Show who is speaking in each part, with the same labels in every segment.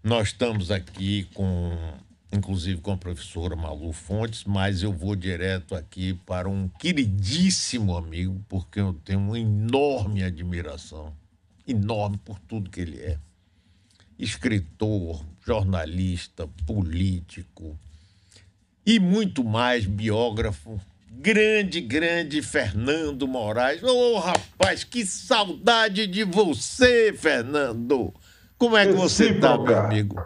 Speaker 1: Nós estamos aqui inclusive com a professora Malu Fontes, mas eu vou direto aqui para um queridíssimo amigo, porque eu tenho uma enorme admiração, enorme por tudo que ele é. Escritor, jornalista, político e muito mais, biógrafo. Grande Fernando Moraes. Ô, rapaz, que saudade de você, Fernando. Como é que você está, meu amigo?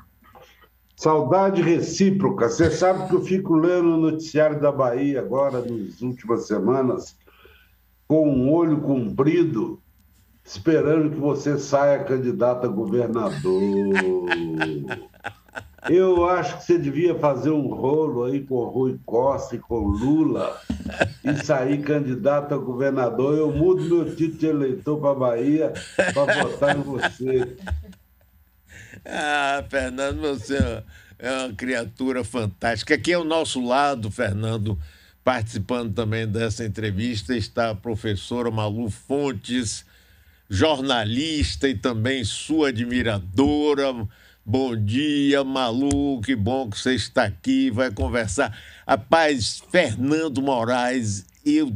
Speaker 2: Saudade recíproca. Você sabe que eu fico lendo o noticiário da Bahia agora, nas últimas semanas, com um olho comprido, esperando que você saia candidato a governador. Eu acho que você devia fazer um rolo aí com o Rui Costa e com o Lula e sair candidato a governador. Eu mudo meu título de eleitor para a Bahia para votar em você.
Speaker 1: Ah, Fernando, você é uma criatura fantástica. Aqui ao nosso lado, Fernando, participando também dessa entrevista, está a professora Malu Fontes, jornalista e também sua admiradora. Bom dia, Malu, que bom que você está aqui, vai conversar. Rapaz, Fernando Moraes, eu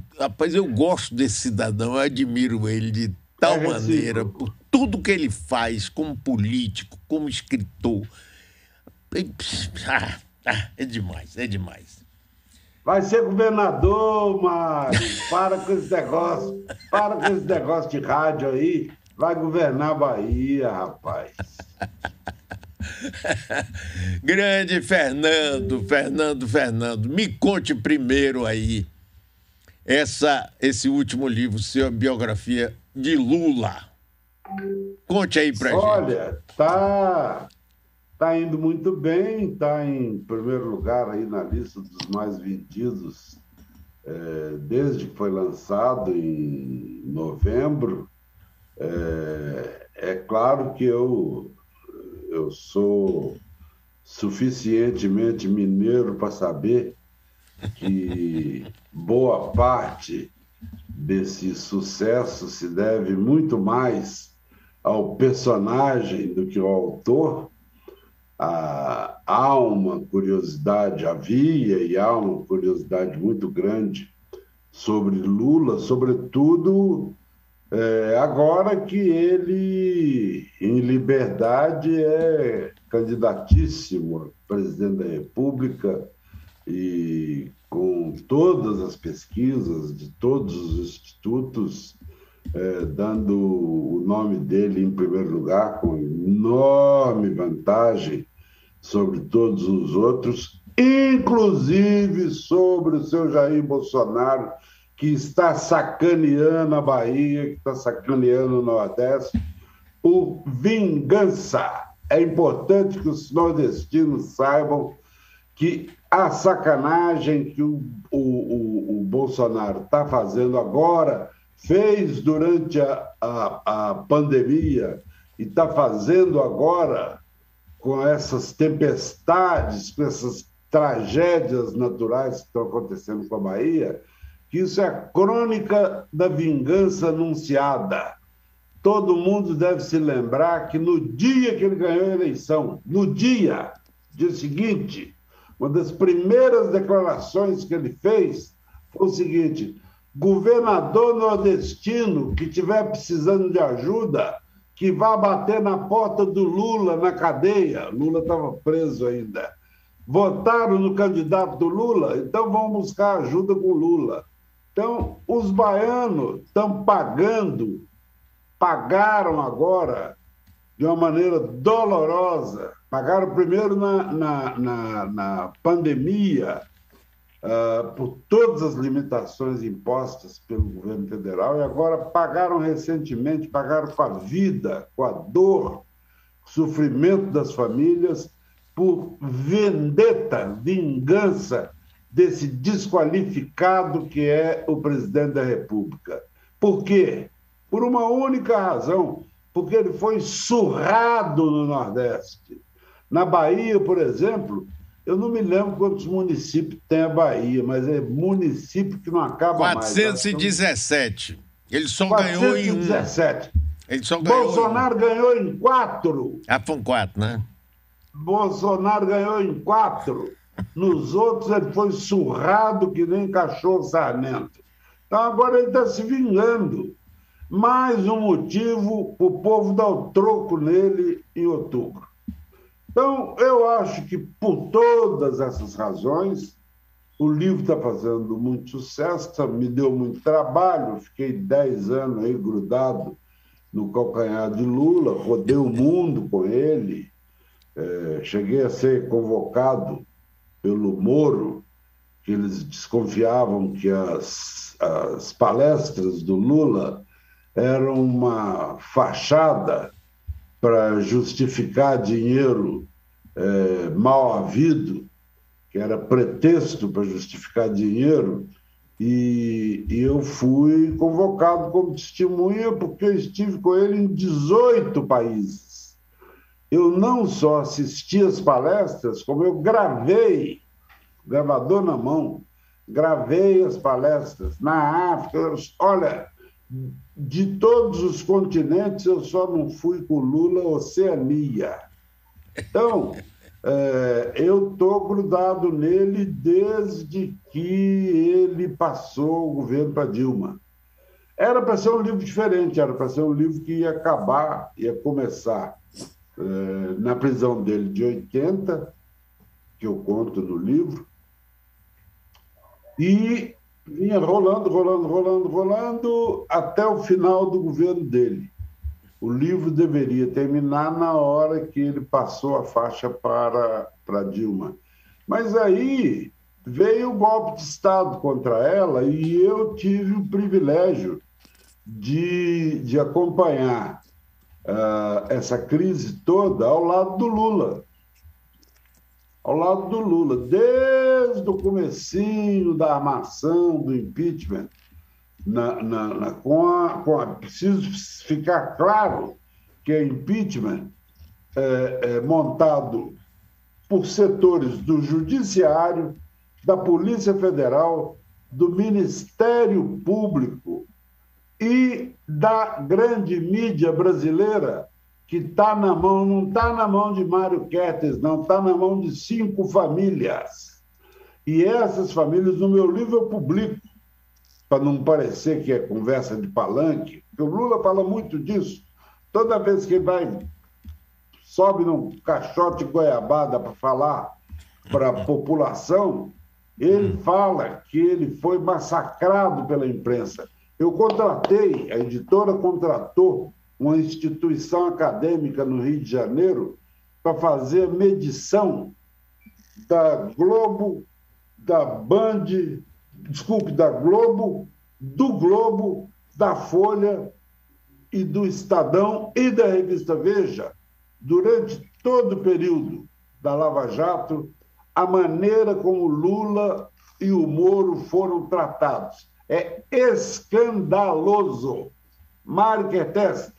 Speaker 1: gosto desse cidadão, eu admiro ele de
Speaker 2: É
Speaker 1: tal maneira,
Speaker 2: recíproco.
Speaker 1: por tudo que ele faz como político, como escritor. É demais, é demais.
Speaker 2: Vai ser governador, Mário. Para com esse negócio. Para com esse negócio de rádio aí. Vai governar a Bahia, rapaz.
Speaker 1: Grande Fernando, me conte primeiro aí esse último livro, sua biografia de Lula. Conte aí pra gente.
Speaker 2: Olha, tá indo muito bem, está em primeiro lugar aí na lista dos mais vendidos desde que foi lançado em novembro. É claro que eu sou suficientemente mineiro para saber que boa parte desse sucesso se deve muito mais ao personagem do que ao autor. Há uma curiosidade, havia e há uma curiosidade muito grande sobre Lula, sobretudo agora que ele, em liberdade, é candidatíssimo a presidente da República e com todas as pesquisas de todos os institutos dando o nome dele em primeiro lugar, com enorme vantagem sobre todos os outros, inclusive sobre o seu Jair Bolsonaro, que está sacaneando a Bahia, que está sacaneando o Nordeste, por vingança. É importante que os nordestinos saibam que a sacanagem que o Bolsonaro está fazendo agora, fez durante a pandemia e está fazendo agora com essas tempestades, com essas tragédias naturais que estão acontecendo com a Bahia, que isso é a crônica da vingança anunciada. Todo mundo deve se lembrar que no dia que ele ganhou a eleição, no dia seguinte, uma das primeiras declarações que ele fez foi o seguinte: governador nordestino que estiver precisando de ajuda, que vá bater na porta do Lula na cadeia. Lula estava preso ainda. Votaram no candidato do Lula, então vão buscar ajuda com Lula. Então, os baianos estão pagaram agora de uma maneira dolorosa. Pagaram primeiro na pandemia, por todas as limitações impostas pelo governo federal, e agora pagaram recentemente, pagaram com a vida, com a dor, o sofrimento das famílias, por vendetta, vingança desse desqualificado que é o presidente da República. Por quê? Por uma única razão, porque ele foi surrado no Nordeste. Na Bahia, por exemplo, eu não me lembro quantos municípios tem a Bahia, mas é município que não acaba
Speaker 1: 417.
Speaker 2: Mais.
Speaker 1: Ele só ganhou em
Speaker 2: 417.
Speaker 1: Ele só ganhou
Speaker 2: Bolsonaro ganhou em 4.
Speaker 1: Foram 4, né?
Speaker 2: Bolsonaro ganhou em 4. Nos outros ele foi surrado que nem cachorro sarnento. Então agora ele está se vingando. Mais um motivo para o povo dar o troco nele em outubro. Então, eu acho que por todas essas razões, o livro está fazendo muito sucesso, me deu muito trabalho, fiquei 10 anos aí grudado no calcanhar de Lula, rodei o mundo com ele, cheguei a ser convocado pelo Moro, que eles desconfiavam que as palestras do Lula eram uma fachada para justificar dinheiro mal havido, que era pretexto para justificar dinheiro, e eu fui convocado como testemunha porque eu estive com ele em 18 países. Eu não só assisti às palestras, como eu gravei, gravador na mão, gravei as palestras na África. Olha, de todos os continentes, eu só não fui com Lula Oceania. Então, eu estou grudado nele desde que ele passou o governo para Dilma. Era para ser um livro diferente, era para ser um livro que ia acabar, ia começar na prisão dele de 80, que eu conto no livro, e vinha rolando até o final do governo dele. O livro deveria terminar na hora que ele passou a faixa para Dilma. Mas aí veio o golpe de Estado contra ela e eu tive o privilégio de acompanhar essa crise toda ao lado do Lula. Ao lado do Lula, desde o comecinho da armação, do impeachment, preciso ficar claro que é impeachment montado por setores do Judiciário, da Polícia Federal, do Ministério Público e da grande mídia brasileira, que está na mão, não está na mão de Mário Kertes, não, está na mão de 5 famílias. E essas famílias, no meu livro, eu publico, para não parecer que é conversa de palanque, porque o Lula fala muito disso. Toda vez que ele sobe num caixote de goiabada para falar para a população, ele fala que ele foi massacrado pela imprensa. A editora contratou uma instituição acadêmica no Rio de Janeiro para fazer a medição da Globo, da Band, da Globo, do Globo, da Folha e do Estadão e da revista Veja, durante todo o período da Lava Jato, a maneira como Lula e o Moro foram tratados. É escandaloso. Mário Kertes,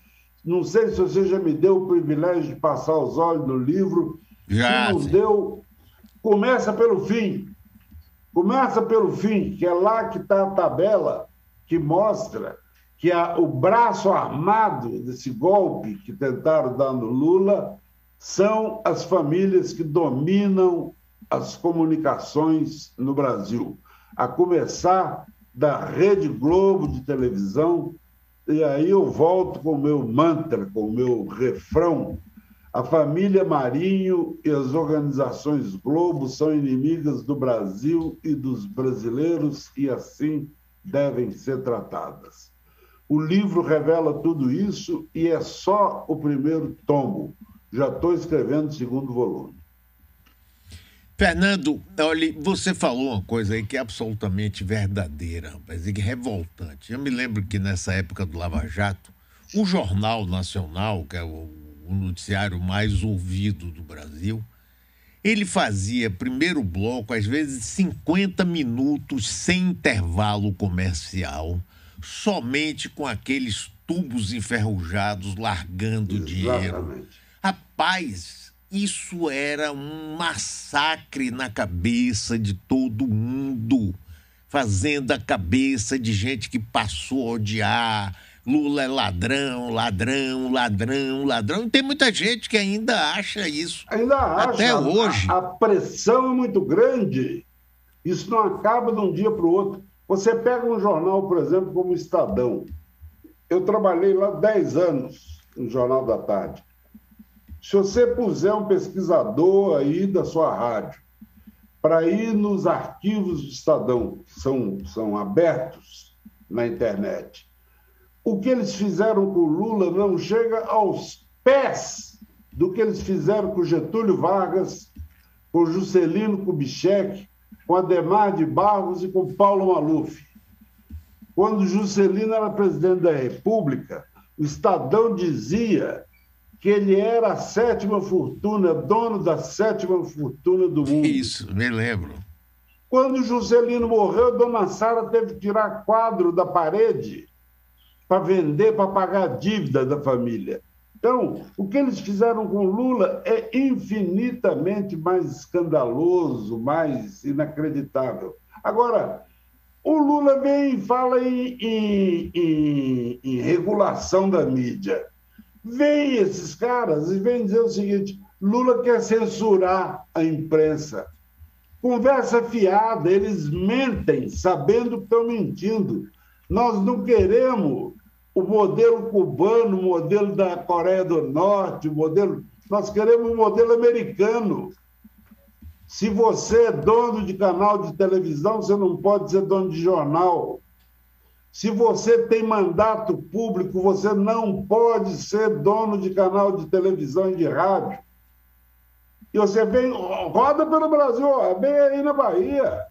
Speaker 2: não sei se você já me deu o privilégio de passar os olhos no livro.
Speaker 1: Já.
Speaker 2: Se não deu, começa pelo fim. Começa pelo fim, que é lá que está a tabela que mostra que o braço armado desse golpe que tentaram dar no Lula são as famílias que dominam as comunicações no Brasil, a começar da Rede Globo de televisão. E aí eu volto com o meu mantra, com o meu refrão: a família Marinho e as organizações Globo são inimigas do Brasil e dos brasileiros e assim devem ser tratadas. O livro revela tudo isso e é só o primeiro tomo. Já estou escrevendo o segundo volume.
Speaker 1: Fernando, olha, você falou uma coisa aí que é absolutamente verdadeira, rapaz, e que é revoltante. Eu me lembro que nessa época do Lava Jato, o Jornal Nacional, que é o noticiário mais ouvido do Brasil, ele fazia primeiro bloco, às vezes 50 minutos sem intervalo comercial, somente com aqueles tubos enferrujados largando dinheiro. Rapaz, isso era um massacre na cabeça de todo mundo, fazendo a cabeça de gente que passou a odiar Lula é ladrão, ladrão, ladrão, ladrão. E tem muita gente que ainda acha isso.
Speaker 2: Ainda acha.
Speaker 1: Até hoje.
Speaker 2: A pressão é muito grande. Isso não acaba de um dia para o outro. Você pega um jornal, por exemplo, como o Estadão. Eu trabalhei lá 10 anos no Jornal da Tarde. Se você puser um pesquisador aí da sua rádio para ir nos arquivos do Estadão, que são abertos na internet, o que eles fizeram com o Lula não chega aos pés do que eles fizeram com Getúlio Vargas, com Juscelino Kubitschek, com Adhemar de Barros e com Paulo Maluf. Quando Juscelino era presidente da República, o Estadão dizia que ele era a sétima fortuna, dono da sétima fortuna do mundo.
Speaker 1: Isso, me lembro.
Speaker 2: Quando Juscelino morreu, Dona Sara teve que tirar quadro da parede para vender, para pagar a dívida da família. Então, o que eles fizeram com Lula é infinitamente mais escandaloso, mais inacreditável. Agora, o Lula vem e fala em regulação da mídia. Vem esses caras e vem dizer o seguinte: Lula quer censurar a imprensa. Conversa fiada, eles mentem sabendo que estão mentindo. Nós não queremos o modelo cubano, o modelo da Coreia do Norte, nós queremos o modelo americano. Se você é dono de canal de televisão, você não pode ser dono de jornal. Se você tem mandato público, você não pode ser dono de canal de televisão e de rádio. E você vem, roda pelo Brasil, vem aí na Bahia.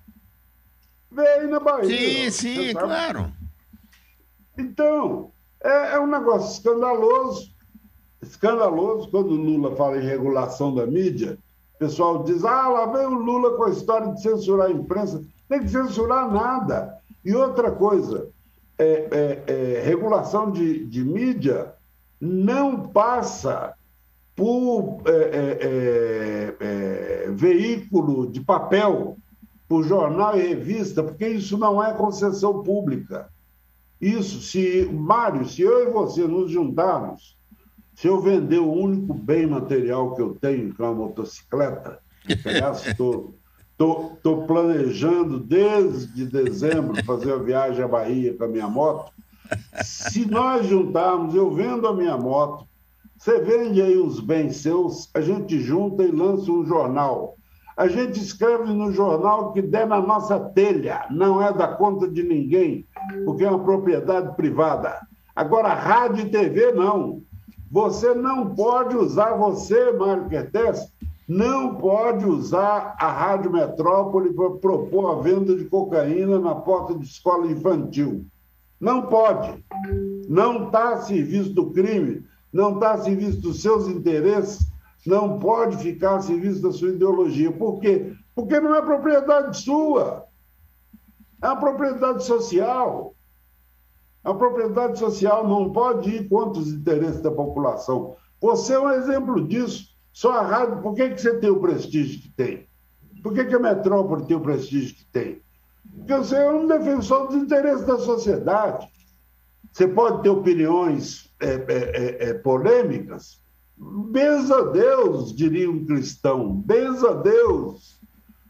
Speaker 2: Vem aí na Bahia.
Speaker 1: Sim, claro.
Speaker 2: Então, é um negócio escandaloso quando o Lula fala em regulação da mídia. O pessoal diz, lá vem o Lula com a história de censurar a imprensa. Tem que censurar nada. E outra coisa, regulação de mídia não passa por veículo de papel, por jornal e revista, porque isso não é concessão pública. Isso, Mário, se eu e você nos juntarmos, se eu vender o único bem material que eu tenho, que é uma motocicleta, aliás, estou planejando desde dezembro fazer a viagem à Bahia com a minha moto. Se nós juntarmos, eu vendo a minha moto, você vende aí os bens seus, a gente junta e lança um jornal. A gente escreve no jornal que der na nossa telha, não é da conta de ninguém, porque é uma propriedade privada. Agora, rádio e TV, não. Você não pode usar, Mário Kertész, não pode usar a Rádio Metrópole para propor a venda de cocaína na porta de escola infantil. Não pode. Não está a serviço do crime, não está a serviço dos seus interesses, não pode ficar a serviço da sua ideologia. Por quê? Porque não é propriedade sua. É uma propriedade social. A propriedade social não pode ir contra os interesses da população. Você é um exemplo disso. Só a rádio, por que você tem o prestígio que tem? Por que a Metrópole tem o prestígio que tem? Porque você é um defensor dos interesses da sociedade. Você pode ter opiniões polêmicas. Benza a Deus, diria um cristão. Benza a Deus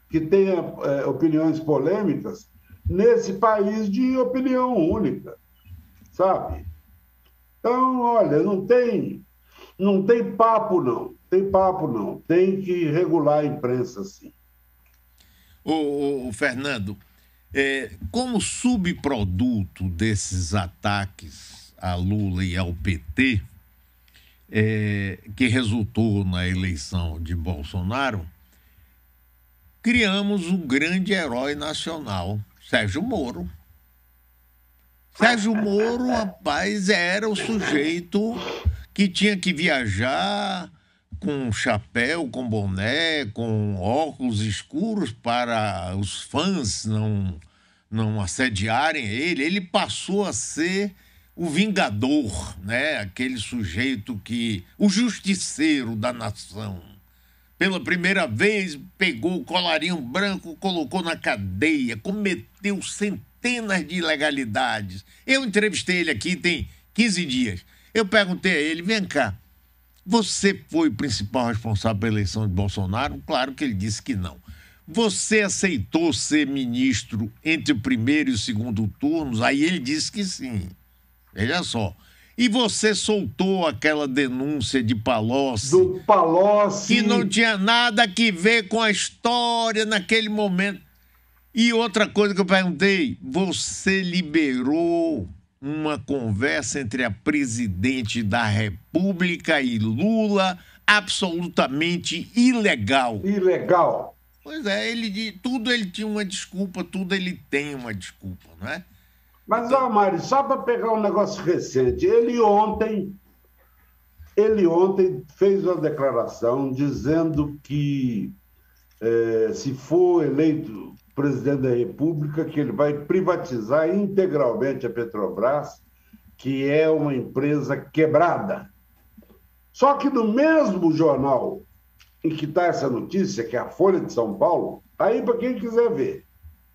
Speaker 2: que tenha opiniões polêmicas nesse país de opinião única. Sabe? Então, olha, não tem papo, não. Tem papo, não. Tem que regular a imprensa, sim.
Speaker 1: Ô, Fernando, como subproduto desses ataques a Lula e ao PT, que resultou na eleição de Bolsonaro, criamos um grande herói nacional, Sérgio Moro. Sérgio Moro, rapaz, era o sujeito que tinha que viajar com chapéu, com boné, com óculos escuros para os fãs não assediarem ele. Ele passou a ser o vingador, né? Aquele sujeito o justiceiro da nação. Pela primeira vez, pegou o colarinho branco, colocou na cadeia, cometeu centenas de ilegalidades. Eu entrevistei ele aqui tem 15 dias. Eu perguntei a ele, vem cá, você foi o principal responsável pela eleição de Bolsonaro? Claro que ele disse que não. Você aceitou ser ministro entre o primeiro e o segundo turnos? Aí ele disse que sim. Veja só. E você soltou aquela denúncia de Palocci...
Speaker 2: Do Palocci...
Speaker 1: Que não tinha nada a ver com a história naquele momento. E outra coisa que eu perguntei, você liberou uma conversa entre a presidente da República e Lula absolutamente ilegal.
Speaker 2: Ilegal.
Speaker 1: Pois é, tudo ele tinha uma desculpa, tudo ele tem uma desculpa, não é?
Speaker 2: Mas, Mário, só para pegar um negócio recente, ele ontem fez uma declaração dizendo que se for eleito presidente da República, que ele vai privatizar integralmente a Petrobras, que é uma empresa quebrada. Só que no mesmo jornal em que está essa notícia, que é a Folha de São Paulo, aí para quem quiser ver,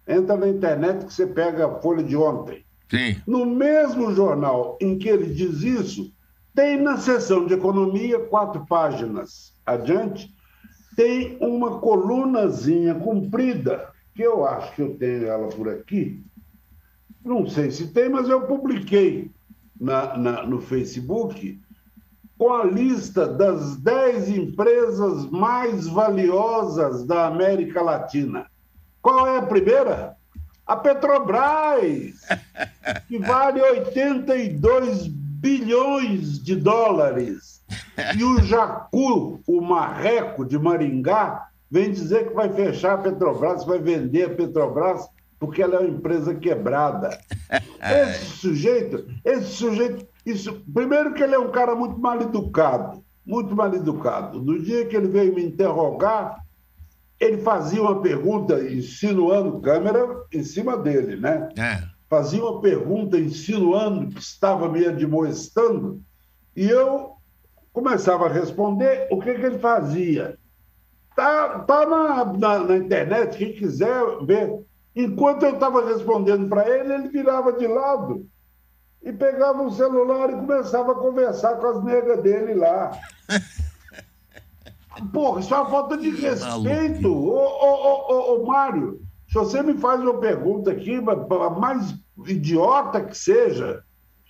Speaker 2: entra na internet que você pega a Folha de ontem.
Speaker 1: Sim.
Speaker 2: No mesmo jornal em que ele diz isso, tem na seção de economia, 4 páginas adiante, tem uma colunazinha comprida, que eu acho que eu tenho ela por aqui, não sei se tem, mas eu publiquei no Facebook, com a lista das 10 empresas mais valiosas da América Latina. Qual é a primeira? A Petrobras, que vale 82 bilhões de dólares. E o Jacu, o marreco de Maringá, vem dizer que vai fechar a Petrobras, vai vender a Petrobras, porque ela é uma empresa quebrada. Esse sujeito, primeiro que ele é um cara muito mal educado. No dia que ele veio me interrogar, ele fazia uma pergunta insinuando, câmera em cima dele, né? Fazia uma pergunta insinuando que estava me admoestando, e eu começava a responder. O que ele fazia? Tá na internet, quem quiser ver. Enquanto eu estava respondendo para ele, ele virava de lado e pegava o celular e começava a conversar com as negas dele lá. Porra, isso é uma falta de respeito. Ô, Mário, se você me faz uma pergunta aqui, mais idiota que seja,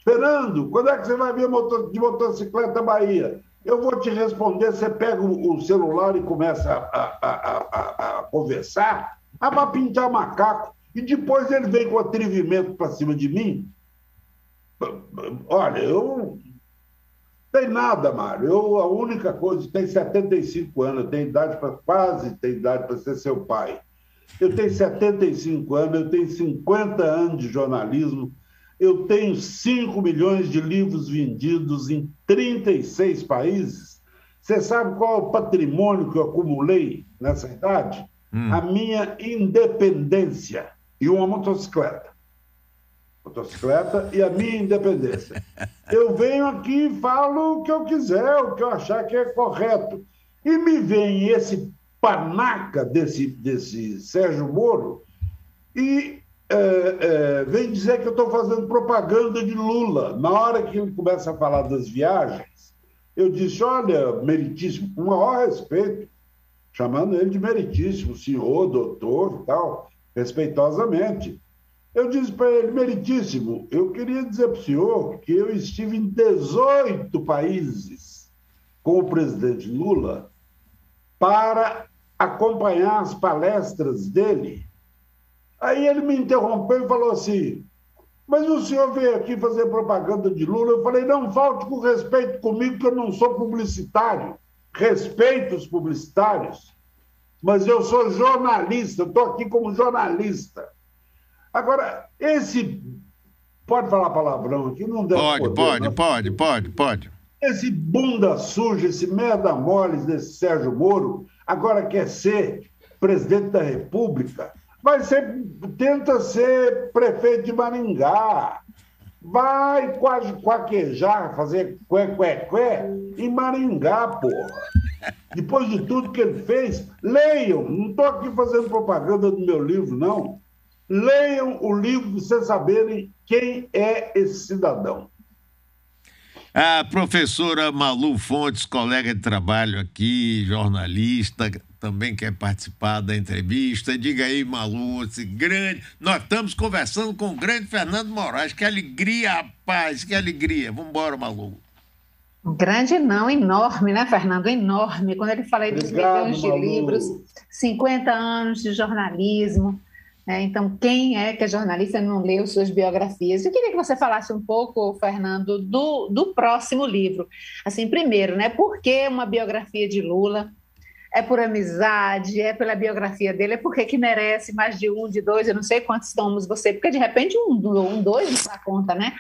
Speaker 2: Fernando, quando é que você vai vir de motocicleta Bahia? Eu vou te responder, você pega o celular e começa a conversar, para pintar macaco, e depois ele vem com atrevimento para cima de mim. Olha, eu... Tem nada, Mário. A única coisa, tenho 75 anos, eu tenho quase idade para ser seu pai. Eu tenho 75 anos, eu tenho 50 anos de jornalismo, eu tenho 5 milhões de livros vendidos em 36 países. Você sabe qual é o patrimônio que eu acumulei nessa idade? A minha independência e uma motocicleta. E a minha independência. Eu venho aqui e falo o que eu quiser, o que eu achar que é correto. E me vem esse panaca desse Sérgio Moro e vem dizer que eu estou fazendo propaganda de Lula. Na hora que ele começa a falar das viagens, eu disse, olha, meritíssimo, com o maior respeito, chamando ele de meritíssimo, senhor, doutor e tal, respeitosamente. Eu disse para ele, meritíssimo, eu queria dizer para o senhor que eu estive em 18 países com o presidente Lula para acompanhar as palestras dele. Aí ele me interrompeu e falou assim, mas o senhor veio aqui fazer propaganda de Lula? Eu falei, não falte com respeito comigo, que eu não sou publicitário. Respeito os publicitários, mas eu sou jornalista, estou aqui como jornalista. Agora, pode falar palavrão aqui? Não deve
Speaker 1: Pode.
Speaker 2: Esse bunda suja, esse merda mole desse Sérgio Moro, agora quer ser presidente da República, tenta ser prefeito de Maringá, vai quaquejar, fazer cué em Maringá, porra. Depois de tudo que ele fez, leiam, não estou aqui fazendo propaganda do meu livro, não. Leiam o livro para vocês saberem quem é esse cidadão.
Speaker 1: A professora Malu Fontes, colega de trabalho aqui, jornalista, também quer participar da entrevista. Diga aí, Malu, esse grande. Nós estamos conversando com o grande Fernando Moraes. Que alegria, rapaz, que alegria. Vamos embora, Malu.
Speaker 3: Grande não, enorme, né, Fernando? Enorme. Quando ele fala aí dos
Speaker 2: Obrigado,
Speaker 3: milhões de livros,
Speaker 2: Malu.
Speaker 3: 50 anos de jornalismo, né? Então, quem é que é jornalista e não leu suas biografias? Eu queria que você falasse um pouco, Fernando, do próximo livro. Assim, primeiro, né, por que uma biografia de Lula? É por amizade, é pela biografia dele, é porque que merece mais de um, de dois, eu não sei quantos tomos você, porque de repente dois não dá conta, né?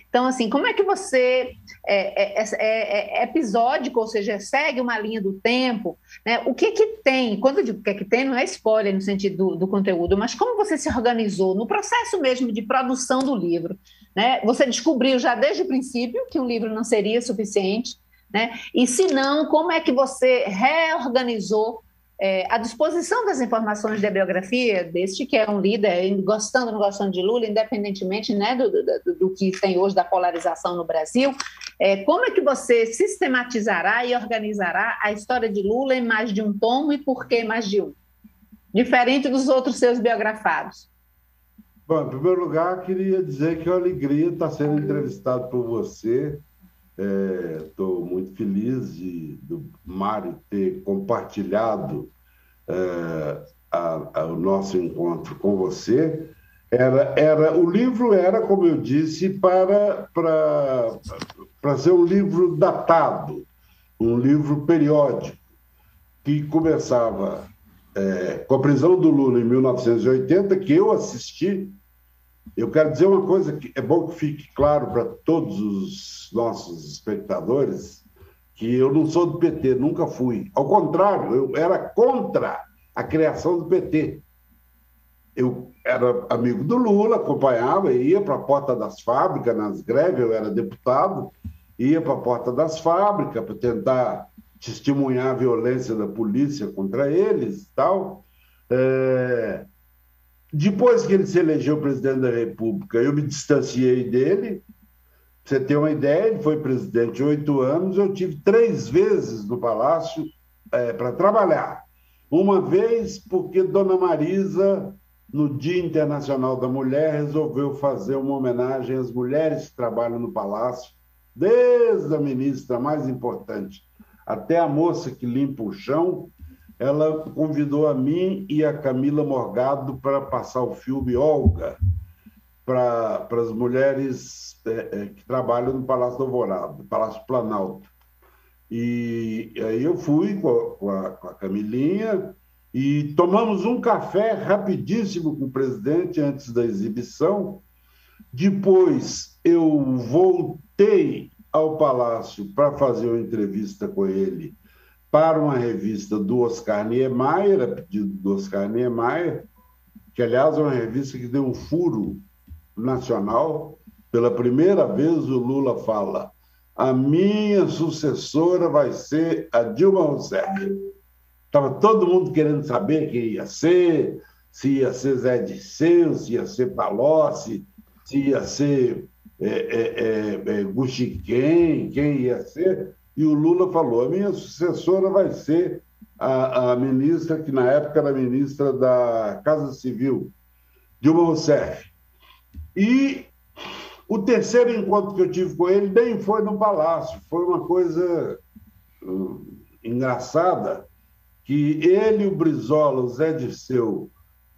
Speaker 3: Então, assim, como é que você é episódico, ou seja, segue uma linha do tempo, né? O que que tem? Quando eu digo o que é que tem, não é spoiler no sentido do conteúdo, mas como você se organizou no processo mesmo de produção do livro, né? Você descobriu já desde o princípio que um livro não seria suficiente, né? E se não, como é que você reorganizou a disposição das informações da biografia deste que é um líder, gostando ou não gostando de Lula, independentemente, né, do que tem hoje da polarização no Brasil, como é que você sistematizará e organizará a história de Lula em mais de um tomo e por que mais de um? Diferente dos outros seus biografados.
Speaker 2: Bom, em primeiro lugar, queria dizer que é uma alegria estar sendo entrevistado por você. Estou muito feliz do Mário ter compartilhado o nosso encontro com você. O livro era, como eu disse, para ser um livro datado, um livro periódico, que começava com a prisão do Lula em 1980, que eu assisti. Eu quero dizer uma coisa que é bom que fique claro para todos os nossos espectadores, que eu não sou do PT, nunca fui. Ao contrário, eu era contra a criação do PT. Eu era amigo do Lula, acompanhava, ia para a porta das fábricas, nas greves, eu era deputado, ia para a porta das fábricas para tentar testemunhar a violência da polícia contra eles e tal. Depois que ele se elegeu presidente da República, eu me distanciei dele. Pra você ter uma ideia, ele foi presidente 8 anos, eu tive 3 vezes no Palácio para trabalhar. Uma vez porque Dona Marisa, no Dia Internacional da Mulher, resolveu fazer uma homenagem às mulheres que trabalham no Palácio, desde a ministra mais importante até a moça que limpa o chão. Ela convidou a mim e a Camila Morgado para passar o filme Olga para as mulheres que trabalham no Palácio do Alvorada, no Palácio Planalto. E aí eu fui com a Camilinha e tomamos um café rapidíssimo com o presidente antes da exibição. Depois eu voltei ao Palácio para fazer uma entrevista com ele para uma revista do Oscar Niemeyer, a pedido do Oscar Niemeyer, que, aliás, é uma revista que deu um furo nacional. Pela primeira vez, o Lula fala: a minha sucessora vai ser a Dilma Rousseff. Estava todo mundo querendo saber quem ia ser, se ia ser Zé Dirceu, se ia ser Palocci, se ia ser Guxiquem, quem ia ser. E o Lula falou: a minha sucessora vai ser a ministra, que na época era ministra da Casa Civil, Dilma Rousseff. E o terceiro encontro que eu tive com ele nem foi no Palácio, foi uma coisa engraçada, que ele, o Brizola, o Zé Dirceu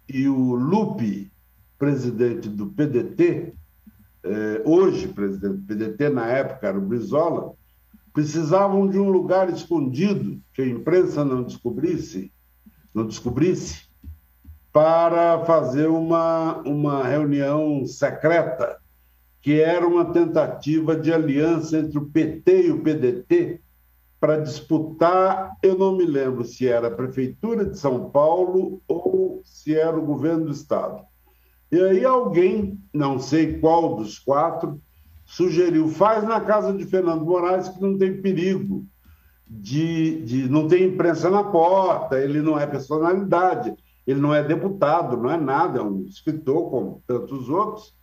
Speaker 2: e o Lupe, presidente do PDT, hoje presidente do PDT, na época era o Brizola, precisavam de um lugar escondido que a imprensa não descobrisse, para fazer uma reunião secreta, que era uma tentativa de aliança entre o PT e o PDT para disputar, eu não me lembro se era a Prefeitura de São Paulo ou se era o governo do Estado. E aí alguém, não sei qual dos 4, sugeriu: faz na casa de Fernando Moraes, que não tem perigo, não tem imprensa na porta, ele não é personalidade, ele não é deputado, não é nada, é um escritor como tantos outros.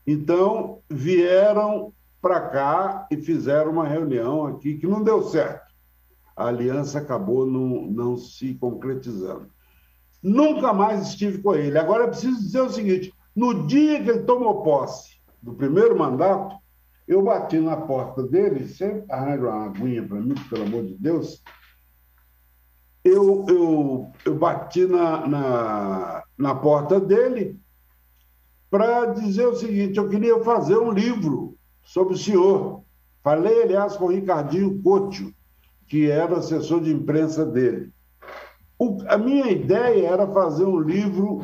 Speaker 2: Então, vieram para cá e fizeram uma reunião aqui que não deu certo. A aliança acabou não se concretizando. Nunca mais estive com ele. Agora é preciso dizer o seguinte, no dia que ele tomou posse do primeiro mandato, eu bati na porta dele, sempre arranja uma aguinha para mim, pelo amor de Deus. Eu bati na porta dele para dizer o seguinte, eu queria fazer um livro sobre o senhor. Falei, aliás, com o Ricardinho Couto, que era assessor de imprensa dele. A minha ideia era fazer um livro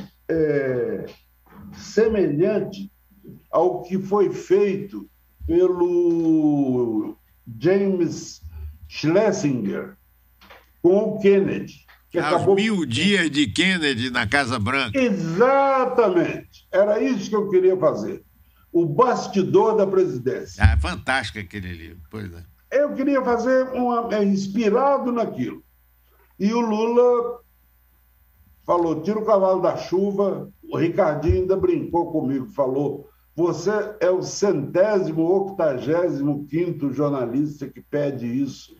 Speaker 2: semelhante ao que foi feito pelo James Schlesinger com o Kennedy.
Speaker 1: Os 1000 dias de Kennedy na Casa Branca.
Speaker 2: Exatamente. Era isso que eu queria fazer. O bastidor da presidência.
Speaker 1: É fantástico aquele livro, pois é.
Speaker 2: Eu queria fazer inspirado naquilo. E o Lula falou, tira o cavalo da chuva. O Ricardinho ainda brincou comigo, falou, você é o 185º, 85º jornalista que pede isso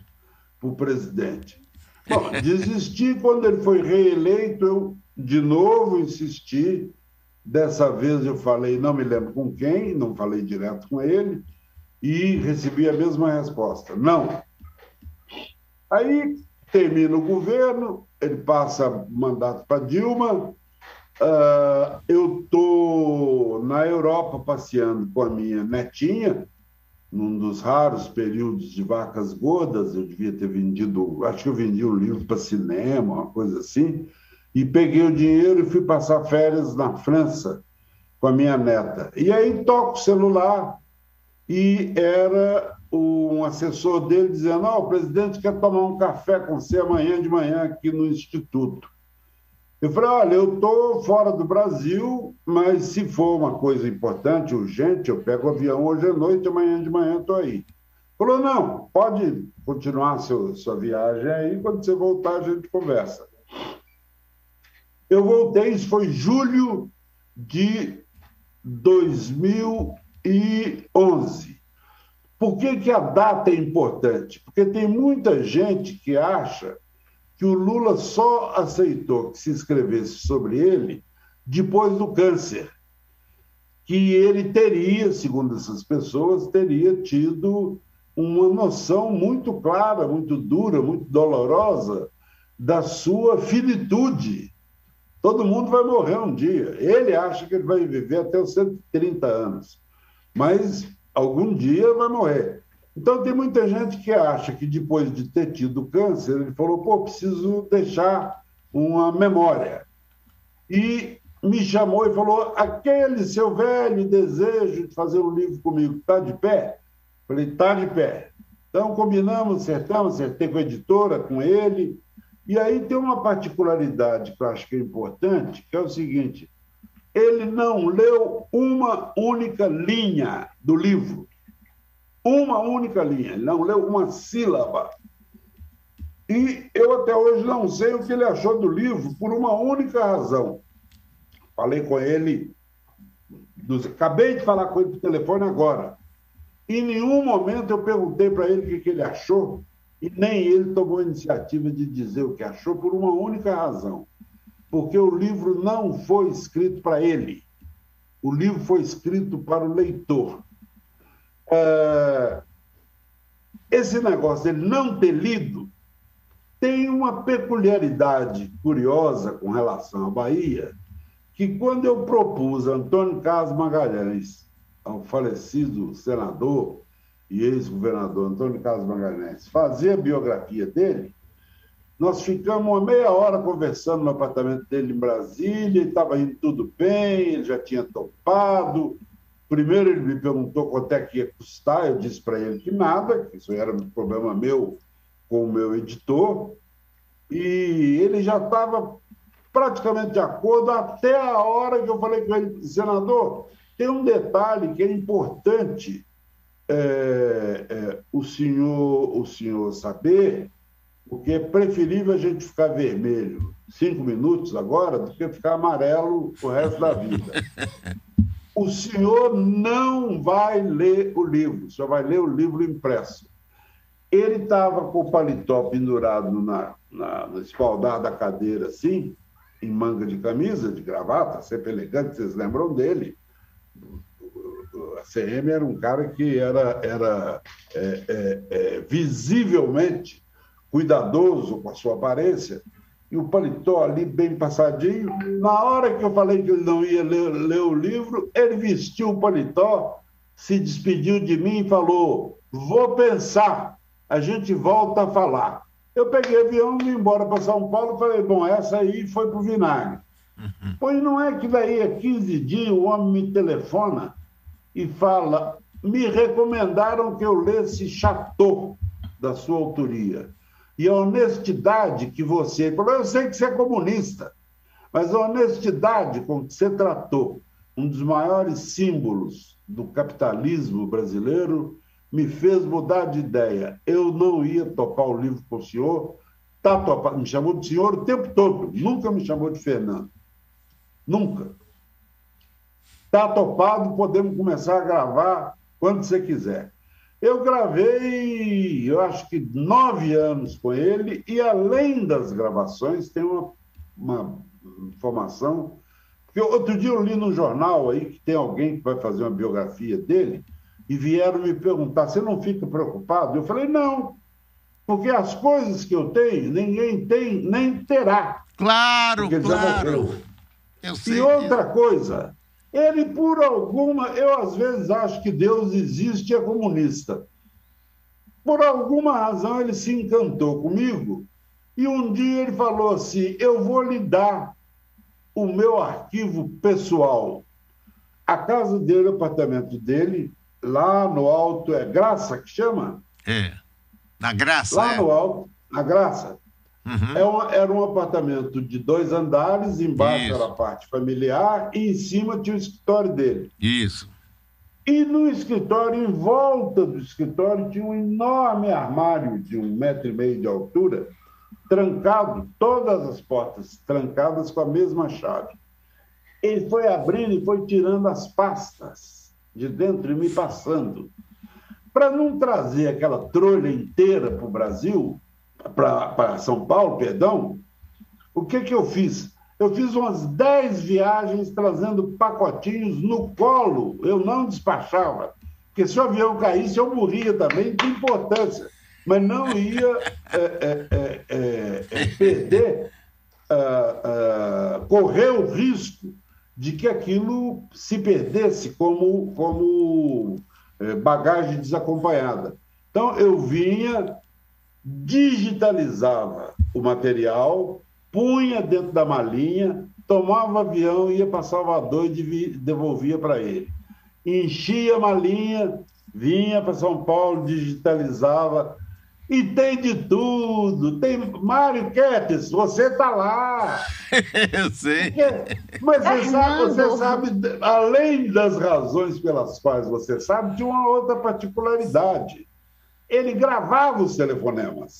Speaker 2: para o presidente. Bom, desisti quando ele foi reeleito, eu de novo insisti. Dessa vez eu falei, não me lembro com quem, não falei direto com ele, e recebi a mesma resposta, não. Aí termina o governo, ele passa mandato para Dilma, eu estou na Europa passeando com a minha netinha, num dos raros períodos de vacas gordas, eu devia ter vendido, acho que eu vendi um livro para cinema, uma coisa assim, e peguei o dinheiro e fui passar férias na França com a minha neta. E aí toco o celular e era um assessor dele dizendo, o presidente quer tomar um café com você amanhã de manhã aqui no Instituto. Eu falei, olha, eu estou fora do Brasil, mas se for uma coisa importante, urgente, eu pego o avião hoje à noite, amanhã de manhã estou aí. Falou, não, pode continuar sua viagem aí, quando você voltar a gente conversa. Eu voltei, isso foi julho de 2011. Por que a data é importante? Porque tem muita gente que acha que o Lula só aceitou que se escrevesse sobre ele depois do câncer, que ele teria, segundo essas pessoas, teria tido uma noção muito clara, muito dura, muito dolorosa da sua finitude. Todo mundo vai morrer um dia. Ele acha que ele vai viver até os 130 anos, mas algum dia vai morrer. Então, tem muita gente que acha que depois de ter tido câncer, ele falou, preciso deixar uma memória. E me chamou e falou, aquele seu velho desejo de fazer um livro comigo, está de pé? Falei, está de pé. Então, combinamos, acertei com a editora, com ele. E aí tem uma particularidade que eu acho que é importante, que é o seguinte, ele não leu uma única linha do livro. Uma única linha, ele não leu uma sílaba. E eu até hoje não sei o que ele achou do livro por uma única razão. Falei com ele, acabei de falar com ele por telefone agora. Em nenhum momento eu perguntei para ele o que ele achou, e nem ele tomou a iniciativa de dizer o que achou por uma única razão. Porque o livro não foi escrito para ele. O livro foi escrito para o leitor. Esse negócio dele não ter lido tem uma peculiaridade curiosa com relação à Bahia, que quando eu propus a Antônio Carlos Magalhães, ao falecido senador e ex-governador Antônio Carlos Magalhães, fazer a biografia dele, nós ficamos uma meia hora conversando no apartamento dele em Brasília, estava indo tudo bem, ele já tinha topado. Primeiro ele me perguntou quanto é que ia custar, eu disse para ele que nada, que isso era um problema meu com o meu editor, e ele já estava praticamente de acordo até a hora que eu falei com ele, senador, tem um detalhe que é importante o senhor saber, porque é preferível a gente ficar vermelho 5 minutos agora do que ficar amarelo o resto da vida. o senhor não vai ler o livro, o senhor vai ler o livro impresso. Ele estava com o paletó pendurado no espaldar da cadeira, assim, em manga de camisa, de gravata, sempre elegante, vocês lembram dele. A CM era um cara que era visivelmente cuidadoso com a sua aparência, e o paletó ali bem passadinho. Na hora que eu falei que ele não ia ler o livro, ele vestiu o paletó, se despediu de mim e falou: vou pensar, a gente volta a falar. Eu peguei o avião, vim embora para São Paulo e falei: bom, essa aí foi para o vinagre. Pois não é que daí a 15 dias o homem me telefona e fala: me recomendaram que eu lesse Chateau, da sua autoria. E a honestidade que você... Eu sei que você é comunista, mas a honestidade com que você tratou um dos maiores símbolos do capitalismo brasileiro me fez mudar de ideia. Eu não ia topar o livro com o senhor, tá topado. Me chamou de senhor o tempo todo, nunca me chamou de Fernando. Nunca. Está topado, podemos começar a gravar quando você quiser. Eu gravei, eu acho que 9 anos com ele, e além das gravações, tem uma informação, que outro dia eu li no jornal aí que tem alguém que vai fazer uma biografia dele, e vieram me perguntar: você não fica preocupado? Eu falei: não, porque as coisas que eu tenho, ninguém tem, nem terá.
Speaker 1: Claro, claro.
Speaker 2: Eu sei. E outra coisa... Ele, por alguma... Eu, às vezes, acho que Deus existe e é comunista. Por alguma razão, ele se encantou comigo e um dia ele falou assim: eu vou lhe dar o meu arquivo pessoal. A casa dele, o apartamento dele, lá no alto, é Graça, que chama?
Speaker 1: Na Graça.
Speaker 2: Lá no alto, na Graça. Uhum. Era um apartamento de 2 andares, embaixo era a parte familiar e em cima tinha o escritório dele.
Speaker 1: Isso.
Speaker 2: E no escritório, em volta do escritório, tinha um enorme armário de 1,5 metro de altura, trancado, todas as portas trancadas com a mesma chave. Ele foi abrindo e foi tirando as pastas de dentro e me passando. Para não trazer aquela trolha inteira para o Brasil, para São Paulo, perdão, o que eu fiz? Eu fiz umas 10 viagens trazendo pacotinhos no colo. Eu não despachava, porque se o avião caísse, eu morria também, de importância. Mas não ia perder, correr o risco de que aquilo se perdesse como bagagem desacompanhada. Então, eu vinha, digitalizava o material, punha dentro da malinha, tomava avião, ia para Salvador e devolvia para ele. Enchia a malinha, vinha para São Paulo, digitalizava. E tem de tudo. Tem Mário Ketes, você está lá.
Speaker 1: Eu sei.
Speaker 2: Mas você sabe, além das razões pelas quais você sabe, de uma outra particularidade. Ele gravava os telefonemas.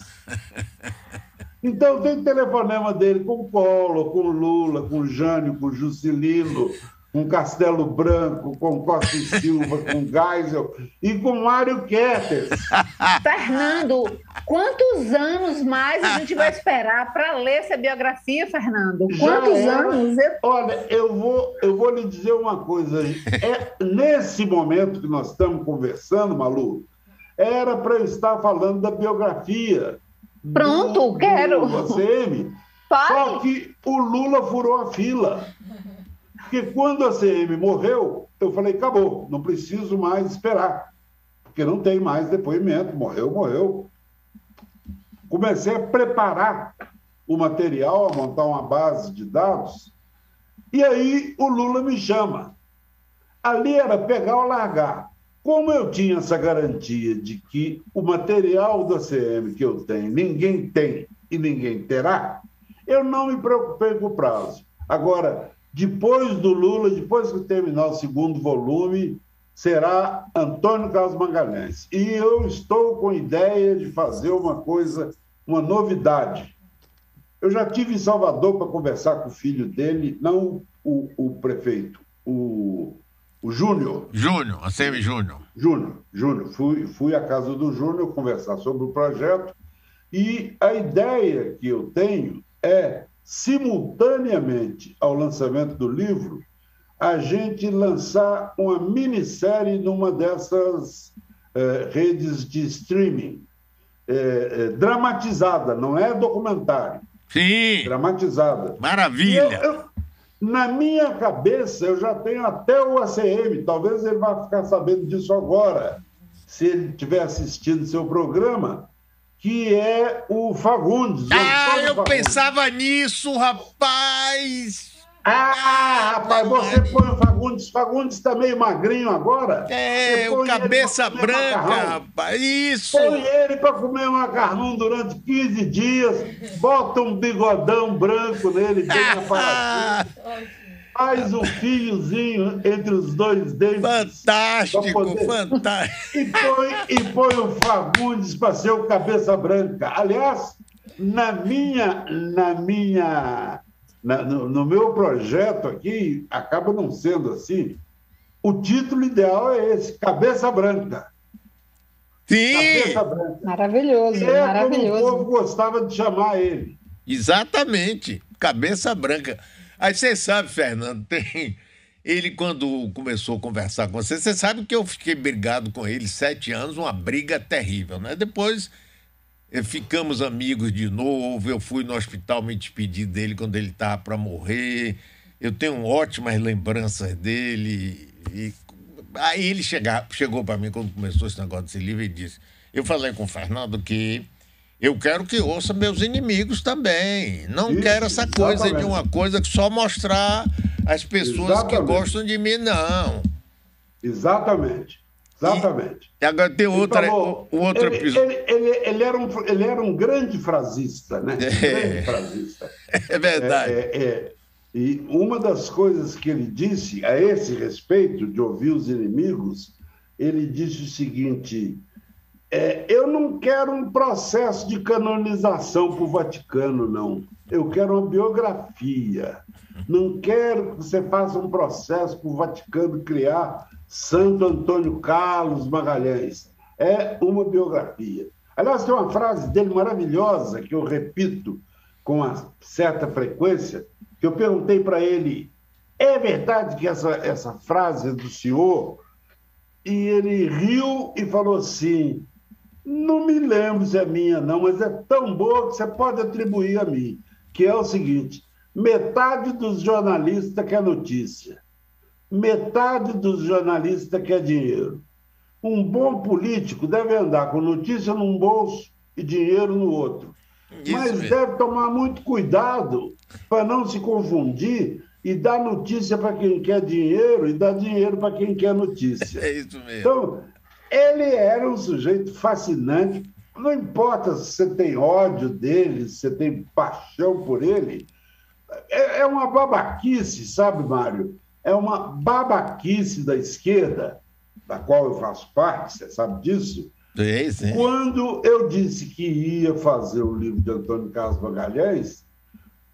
Speaker 2: Então, tem telefonema dele com Collor, com Lula, com Jânio, com Juscelino, com Castelo Branco, com Costa e Silva, com Geisel e com Mário Ketes.
Speaker 3: Fernando, quantos anos mais a gente vai esperar para ler essa biografia, Fernando? Quantos anos?
Speaker 2: Olha, eu vou lhe dizer uma coisa. Nesse momento que nós estamos conversando, Malu, era para eu estar falando da biografia.
Speaker 3: Pronto, quero.
Speaker 2: Do ACM. Só que o Lula furou a fila. Porque quando a ACM morreu, eu falei: acabou, não preciso mais esperar. Porque não tem mais depoimento. Morreu. Comecei a preparar o material, a montar uma base de dados. E aí o Lula me chama. Ali era pegar ou largar. Como eu tinha essa garantia de que o material da CM que eu tenho, ninguém tem e ninguém terá, eu não me preocupei com o prazo. Agora, depois do Lula, depois que terminar o 2º volume, será Antônio Carlos Magalhães. E eu estou com ideia de fazer uma coisa, uma novidade. Eu já estive em Salvador para conversar com o filho dele, não o prefeito, o O Júnior.
Speaker 1: Júnior, ACM Júnior.
Speaker 2: Júnior. Fui à casa do Júnior conversar sobre o projeto e a ideia que eu tenho é, simultaneamente ao lançamento do livro, a gente lançar uma minissérie numa dessas redes de streaming, dramatizada, não é documentário.
Speaker 1: Sim.
Speaker 2: Dramatizada.
Speaker 1: Maravilha.
Speaker 2: Na minha cabeça, eu já tenho até o ACM, talvez ele vá ficar sabendo disso agora, se ele estiver assistindo seu programa, que é o Fagundes.
Speaker 1: Eu pensava nisso, rapaz!
Speaker 2: Rapaz, você põe o Fagundes. Fagundes está meio magrinho agora.
Speaker 1: O cabeça branca, rapaz. Isso!
Speaker 2: Põe ele para comer macarrão durante 15 dias, bota um bigodão branco nele, bem aparadinho. Faz um fiozinho entre os dois dentes.
Speaker 1: Fantástico, fantástico.
Speaker 2: E põe o Fagundes para ser o cabeça branca. Aliás, no meu projeto aqui, acaba não sendo assim, o título ideal é esse, Cabeça Branca.
Speaker 1: Sim!
Speaker 2: Cabeça Branca.
Speaker 3: Maravilhoso, maravilhoso.
Speaker 2: Como o povo gostava de chamar ele.
Speaker 1: Exatamente, Cabeça Branca. Aí você sabe, Fernando, ele quando começou a conversar com você sabe que eu fiquei brigado com ele 7 anos, uma briga terrível, né? Depois ficamos amigos de novo, eu fui no hospital me despedir dele quando ele estava para morrer, eu tenho ótimas lembranças dele. Aí ele chegou para mim quando começou esse negócio desse livro e disse, eu falei com o Fernando que eu quero que ouça meus inimigos também, não quero essa coisa de uma coisa que só mostrar as pessoas que gostam de mim, não.
Speaker 2: Exatamente.
Speaker 1: E agora tem outro episódio.
Speaker 2: Ele era um grande frasista, né? Grande frasista.
Speaker 1: É verdade.
Speaker 2: E uma das coisas que ele disse a esse respeito, de ouvir os inimigos, ele disse o seguinte: eu não quero um processo de canonização para o Vaticano, não. Eu quero uma biografia. Não quero que você faça um processo para o Vaticano criar Santo Antônio Carlos Magalhães. É uma biografia. Aliás, tem uma frase dele maravilhosa que eu repito com uma certa frequência, que eu perguntei para ele, é verdade que essa frase é do senhor? E ele riu e falou assim, não me lembro se é minha não, mas é tão boa que você pode atribuir a mim, que é o seguinte, metade dos jornalistas quer notícia, metade dos jornalistas quer dinheiro. Um bom político deve andar com notícia num bolso e dinheiro no outro. Mas deve tomar muito cuidado para não se confundir e dar notícia para quem quer dinheiro e dar dinheiro para quem quer notícia.
Speaker 1: É isso mesmo.
Speaker 2: Então, ele era um sujeito fascinante. Não importa se você tem ódio dele, se você tem paixão por ele. É uma babaquice, sabe, Mário? É uma babaquice da esquerda, da qual eu faço parte, você sabe disso?
Speaker 1: Sim.
Speaker 2: Quando eu disse que ia fazer o livro de Antônio Carlos Magalhães,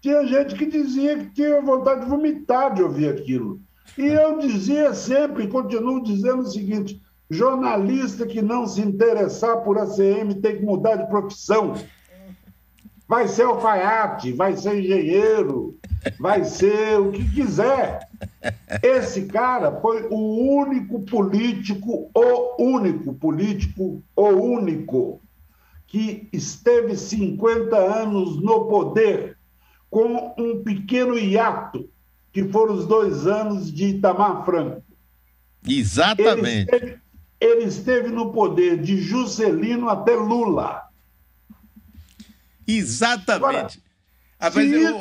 Speaker 2: tinha gente que dizia que tinha vontade de vomitar de ouvir aquilo. E eu dizia sempre, e continuo dizendo o seguinte, jornalista que não se interessar por ACM tem que mudar de profissão. Vai ser alfaiate, vai ser engenheiro, vai ser o que quiser. Esse cara foi o único político que esteve 50 anos no poder, com um pequeno hiato, que foram os 2 anos de Itamar Franco.
Speaker 1: Exatamente.
Speaker 2: Ele esteve no poder de Juscelino até Lula.
Speaker 1: Exatamente.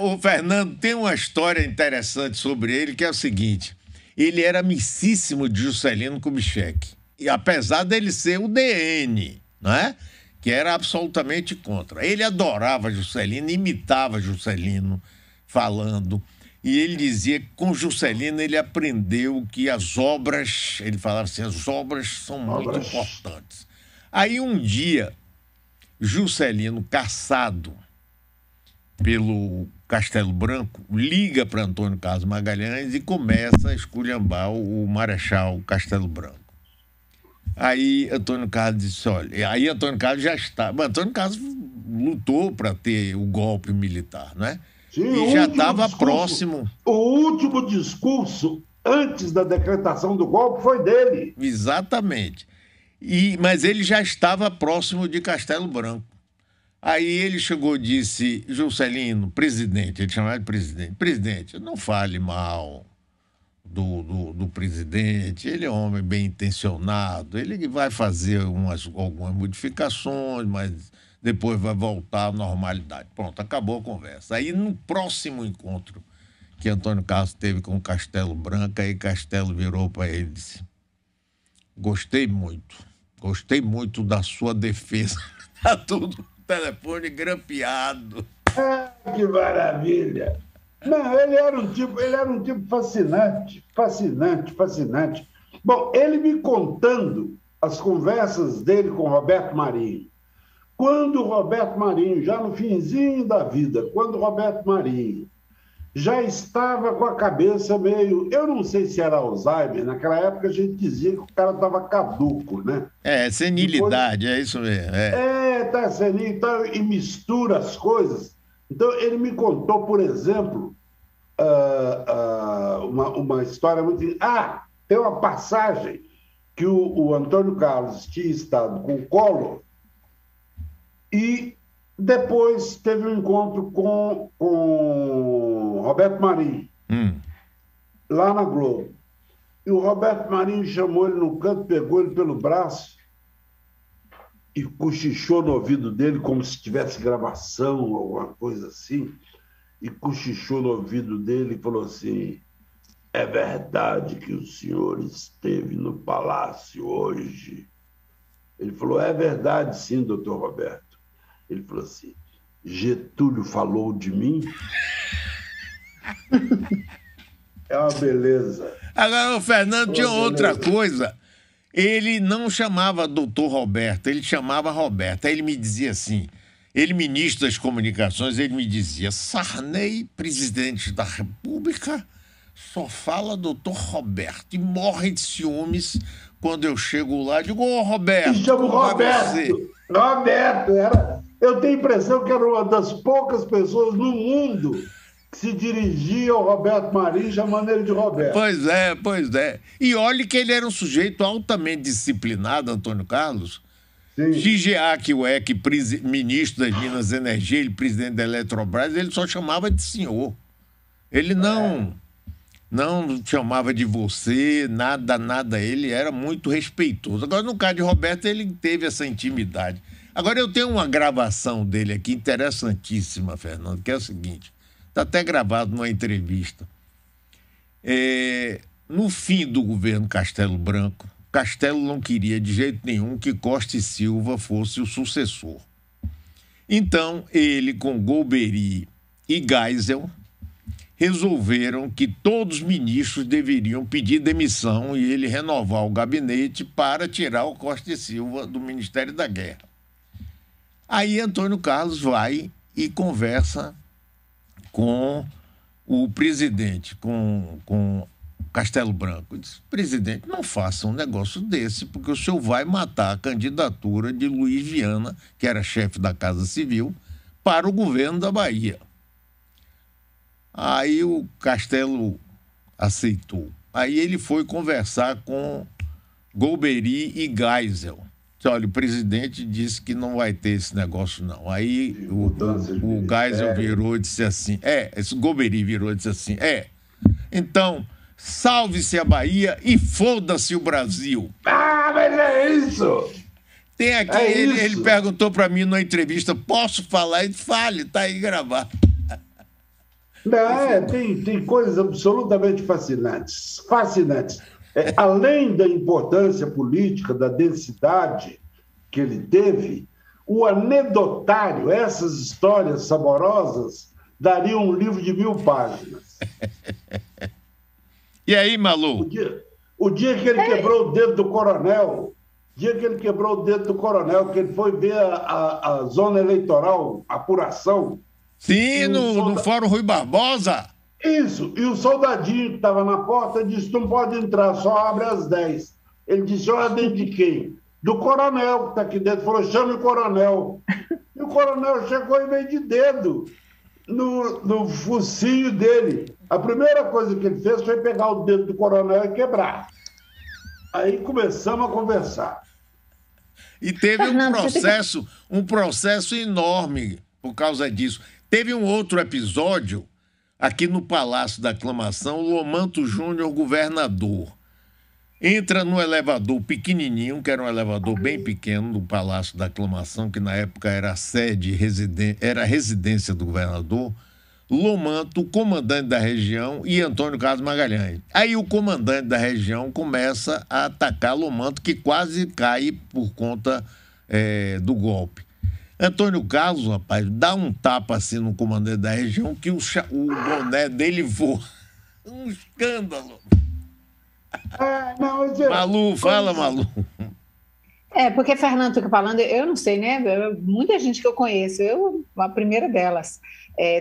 Speaker 1: O Fernando tem uma história interessante sobre ele, que é o seguinte, ele era amicíssimo de Juscelino Kubitschek, e apesar dele ser o DN, não é? Que era absolutamente contra. Ele adorava Juscelino, imitava Juscelino falando, e ele dizia que com Juscelino ele aprendeu que as obras, ele falava assim, as obras são muito importantes. Aí um dia, Juscelino, caçado, pelo Castelo Branco, liga para Antônio Carlos Magalhães e começa a esculhambar o Marechal Castelo Branco. Aí Antônio Carlos disse, olha, aí Antônio Carlos já estava... Antônio Carlos lutou para ter o golpe militar, né?
Speaker 2: Sim,
Speaker 1: e já estava próximo...
Speaker 2: O último discurso antes da decretação do golpe foi dele.
Speaker 1: Exatamente. Mas ele já estava próximo de Castelo Branco. Aí ele chegou e disse, Juscelino, presidente, ele chamava de presidente, não fale mal do presidente, ele é um homem bem intencionado, ele vai fazer algumas modificações, mas depois vai voltar à normalidade. Pronto, acabou a conversa. Aí no próximo encontro que Antônio Carlos teve com o Castelo Branco, aí Castelo virou para ele e disse, gostei muito da sua defesa. Tá tudo telefone grampeado.
Speaker 2: Ah, que maravilha! Não, ele era um tipo fascinante. Bom, ele me contando as conversas dele com Roberto Marinho. Quando o Roberto Marinho, já no finzinho da vida, quando o Roberto Marinho já estava com a cabeça meio... Eu não sei se era Alzheimer, naquela época a gente dizia que o cara estava caduco, né?
Speaker 1: Senilidade, depois, é isso mesmo.
Speaker 2: Tá senil, então, e mistura as coisas. Então, ele me contou, por exemplo, uma história muito... tem uma passagem que o Antônio Carlos tinha estado com o Collor e depois teve um encontro com Roberto Marinho, lá na Globo. E o Roberto Marinho chamou ele no canto, pegou ele pelo braço e cochichou no ouvido dele como se tivesse gravação, alguma coisa assim, e cochichou no ouvido dele e falou assim, é verdade que o senhor esteve no palácio hoje? Ele falou, é verdade sim, doutor Roberto. Ele falou assim, Getúlio falou de mim? É uma beleza.
Speaker 1: Agora, o Fernando tinha outra coisa. Ele não chamava doutor Roberto, ele chamava Roberto. Aí ele me dizia assim, ele ministro das comunicações, ele me dizia, Sarney, presidente da República, só fala doutor Roberto e morre de ciúmes quando eu chego lá e digo, Roberto.
Speaker 2: Me chamo Roberto. Roberto, eu tenho a impressão que era uma das poucas pessoas no mundo que se dirigia ao Roberto Marinho chamando ele de Roberto.
Speaker 1: Pois é. E olhe que ele era um sujeito altamente disciplinado, Antônio Carlos. Gigeac Weck, ministro das Minas e Energia, ele presidente da Eletrobras, ele só chamava de senhor. Ele não chamava de você, nada. Ele era muito respeitoso. Agora, no caso de Roberto, ele teve essa intimidade. Agora, eu tenho uma gravação dele aqui, interessantíssima, Fernando, que é o seguinte, está até gravado numa entrevista. No fim do governo Castelo Branco, Castelo não queria de jeito nenhum que Costa e Silva fosse o sucessor. Então, ele, com Golbery e Geisel, resolveram que todos os ministros deveriam pedir demissão e ele renovar o gabinete para tirar o Costa e Silva do Ministério da Guerra. Aí Antônio Carlos vai e conversa com o presidente, com Castelo Branco. Diz, presidente, não faça um negócio desse, porque o senhor vai matar a candidatura de Luiz Viana, que era chefe da Casa Civil, para o governo da Bahia. Aí o Castelo aceitou. Aí ele foi conversar com Golbery e Geisel. Disse, olha, o presidente disse que não vai ter esse negócio, não. Aí o Geisel virou e disse assim, esse Golbery virou e disse assim, então, salve-se a Bahia e foda-se o Brasil.
Speaker 2: Mas é isso!
Speaker 1: Tem aqui, ele perguntou para mim numa entrevista, posso falar? Ele fale, tá aí gravado.
Speaker 2: Não, tem coisas absolutamente fascinantes. Além da importância política, da densidade que ele teve, o anedotário, essas histórias saborosas, dariam um livro de 1000 páginas.
Speaker 1: E aí, Malu?
Speaker 2: O dia que ele quebrou o dedo do coronel, que ele foi ver a zona eleitoral, a apuração,
Speaker 1: Sim, no Fórum Rui Barbosa.
Speaker 2: Isso, e o soldadinho que estava na porta disse, não pode entrar, só abre às 10. Ele disse, ordem de quem? Do coronel que está aqui dentro. Falou, chame o coronel. E o coronel chegou e veio de dedo no focinho dele. A primeira coisa que ele fez foi pegar o dedo do coronel e quebrar. Aí começamos a conversar.
Speaker 1: E teve um processo enorme por causa disso. Teve um outro episódio aqui no Palácio da Aclamação, Lomanto Júnior, governador. Entra no elevador pequenininho, que era um elevador bem pequeno, do Palácio da Aclamação, que na época era era a residência do governador, Lomanto, o comandante da região, e Antônio Carlos Magalhães. Aí o comandante da região começa a atacar Lomanto, que quase cai por conta do golpe. Antônio Carlos, rapaz, dá um tapa assim no comandante da região que o boné dele voa. Um escândalo. Malu, fala, Malu.
Speaker 3: Porque Fernando fica falando, eu não sei, né? Muita gente que eu conheço, a primeira delas,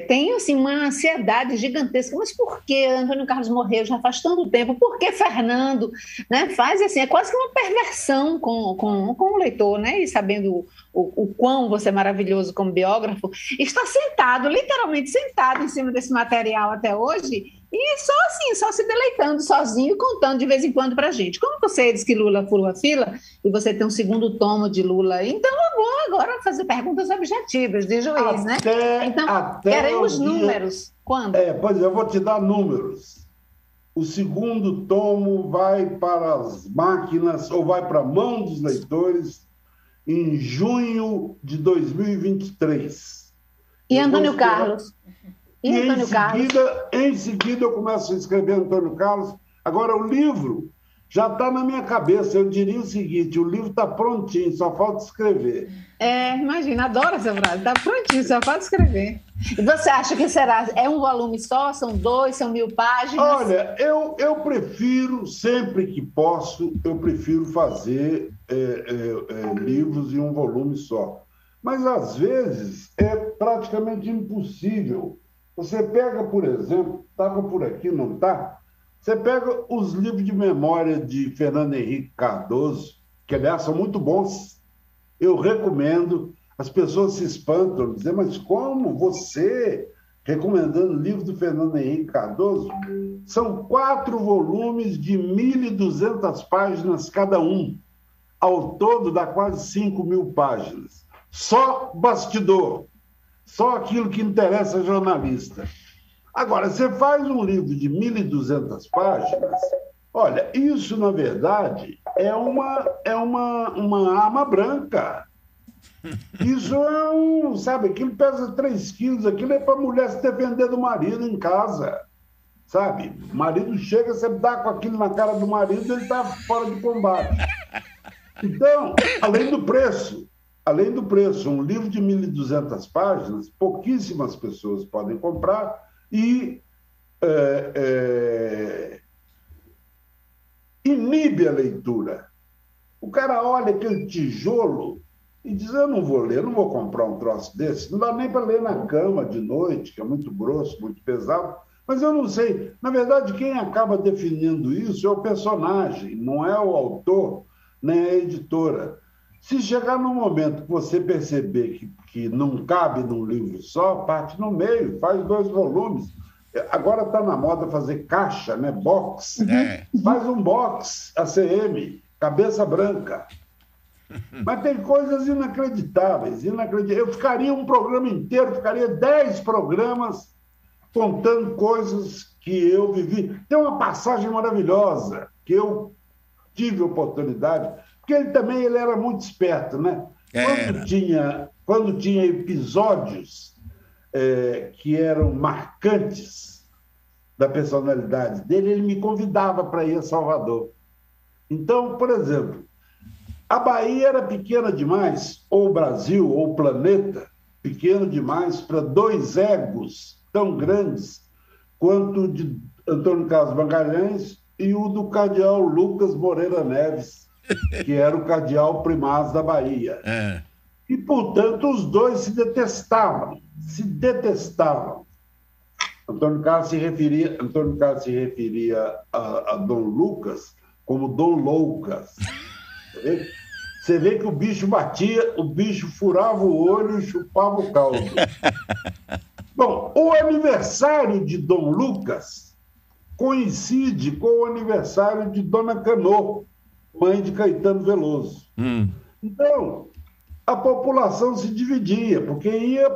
Speaker 3: tem assim, uma ansiedade gigantesca. Mas por que Antônio Carlos morreu já faz tanto tempo? Por que Fernando? Né? Faz assim, é quase que uma perversão com o leitor, né? E sabendo o quão você é maravilhoso como biógrafo, está sentado, literalmente sentado em cima desse material até hoje. E só assim, só se deleitando sozinho e contando de vez em quando pra gente. Como você diz que Lula furou a fila e você tem um segundo tomo de Lula, então eu vou agora fazer perguntas objetivas de juiz, né? Então, queremos números. Quando?
Speaker 2: Pois eu vou te dar números. O segundo tomo vai para as máquinas ou vai para a mão dos leitores em junho de 2023.
Speaker 3: E Antônio Carlos?
Speaker 2: Em seguida eu começo a escrever Antônio Carlos. Agora, o livro já está na minha cabeça. Eu diria o seguinte, o livro está prontinho, só falta escrever.
Speaker 3: Imagina, adoro essa frase. Está prontinho, só falta escrever. E você acha que é um volume só? São 2, são 1000 páginas?
Speaker 2: Olha, eu prefiro, sempre que posso, eu prefiro fazer livros em um volume só. Mas, às vezes, é praticamente impossível. Você pega, por exemplo, estava por aqui, não está? Você pega os livros de memória de Fernando Henrique Cardoso, que, aliás, são muito bons. Eu recomendo. As pessoas se espantam, dizem, mas como você, recomendando livros do Fernando Henrique Cardoso? São 4 volumes de 1.200 páginas cada um. Ao todo, dá quase 5.000 páginas. Só bastidor. Só aquilo que interessa a jornalista. Agora, você faz um livro de 1.200 páginas, olha, isso, na verdade, é uma arma branca. Isso sabe, aquilo pesa 3 quilos, aquilo é para a mulher se defender do marido em casa, sabe? O marido chega, você dá com aquilo na cara do marido, ele está fora de combate. Então, além do preço, um livro de 1.200 páginas, pouquíssimas pessoas podem comprar e inibe a leitura. O cara olha aquele tijolo e diz, eu não vou ler, não vou comprar um troço desse. Não dá nem para ler na cama de noite, que é muito grosso, muito pesado. Mas eu não sei. Na verdade, quem acaba definindo isso é o personagem, não é o autor, nem a editora. Se chegar num momento que você perceber que não cabe num livro só, parte no meio, faz 2 volumes. Agora está na moda fazer caixa, né? Box. Faz um box, ACM, cabeça branca. Mas tem coisas inacreditáveis. Eu ficaria um programa inteiro, ficaria 10 programas contando coisas que eu vivi. Tem uma passagem maravilhosa que eu tive oportunidade, porque ele era muito esperto, né? Quando tinha episódios que eram marcantes da personalidade dele, ele me convidava para ir a Salvador. Então, por exemplo, a Bahia era pequena demais, ou o Brasil, ou o planeta, pequeno demais para 2 egos tão grandes quanto o de Antônio Carlos Magalhães e o do cardeal Lucas Moreira Neves, que era o cardeal primaz da Bahia. E, portanto, os dois se detestavam. se detestavam. Antônio Carlos se referia a Dom Lucas como Dom Loucas. Você vê que o bicho batia, o bicho furava o olho e chupava o caldo. Bom, o aniversário de Dom Lucas coincide com o aniversário de Dona Canô, mãe de Caetano Veloso. Então, a população se dividia, porque ia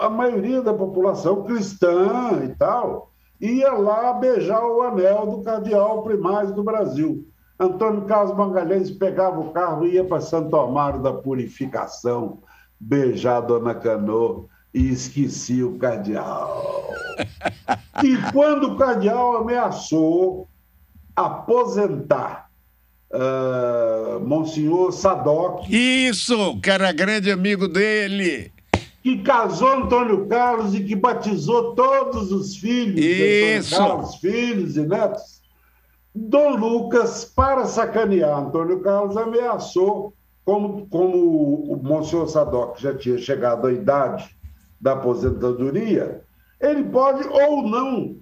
Speaker 2: a maioria da população cristã e tal, ia lá beijar o anel do cardeal primário do Brasil. Antônio Carlos Magalhães pegava o carro e ia para Santo Amaro da Purificação, beijar a Dona Canô e esquecia o cardeal. E quando o cardeal ameaçou aposentar Monsenhor Sadoc...
Speaker 1: Isso, que era grande amigo dele.
Speaker 2: Que casou Antônio Carlos e que batizou todos os filhos de Antônio Carlos, filhos e netos. Dom Lucas, para sacanear Antônio Carlos, ameaçou, como o Monsenhor Sadoc já tinha chegado à idade da aposentadoria, ele pode ou não